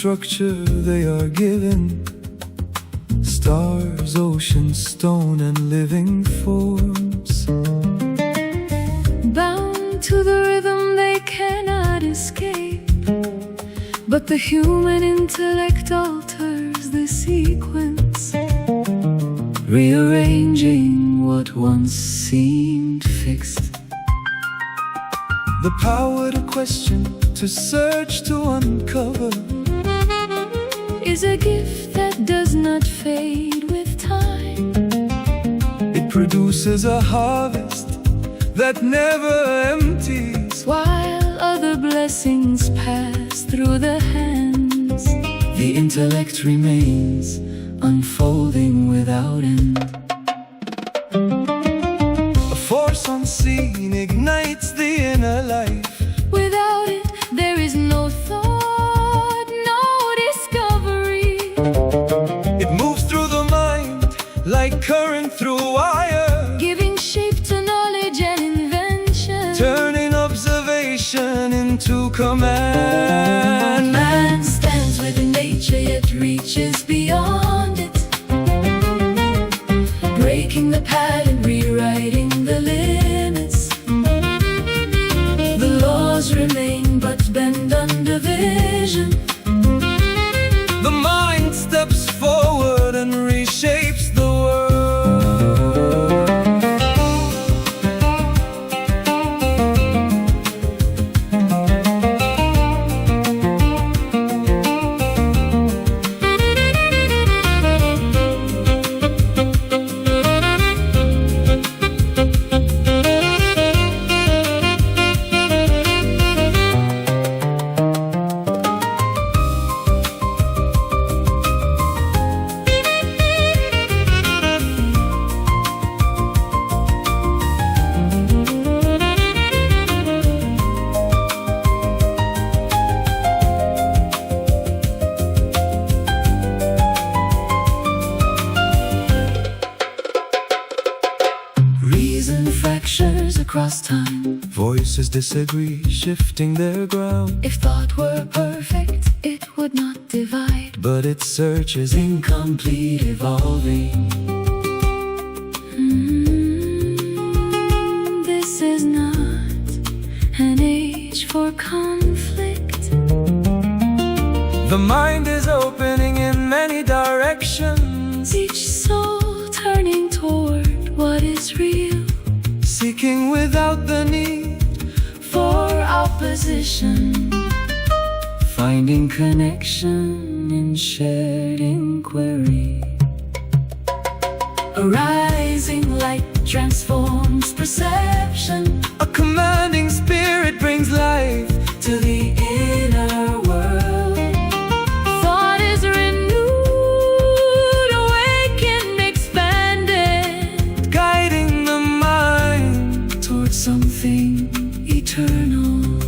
structure they are given: stars, ocean, stone, and living forms. Bound to the rhythm they cannot escape, but the human intellect alters the sequence, rearranging what once seemed fixed. The power to question, to search, to uncover, is a gift that does not fade with time. It produces a harvest that never empties, while other blessings pass through the hands. the intellect remains, unfolding without end. A force unseen ignites the inner life. Without it, there is no thought, no discovery. It moves through the mind like current through wire, Giving shape to knowledge and invention, turning observation into command. Man stands within nature yet reaches beyond it, breaking the pattern, rewriting the limits. The laws remain but bend under vision. The mind steps forward and reshapes the world. Reason fractures across time. Voices disagree, shifting their ground, If thought were perfect, it would not divide. but its search is incomplete, evolving. This is not an age for conflict. The mind is opening in many directions, Each soul turning toward what is real, seeking without the need, for opposition, finding connection in shared inquiry. a rising light transforms perception. A commanding spirit brings life To the inner world, thought is renewed, awakened, expanded, guiding the mind towards something eternal.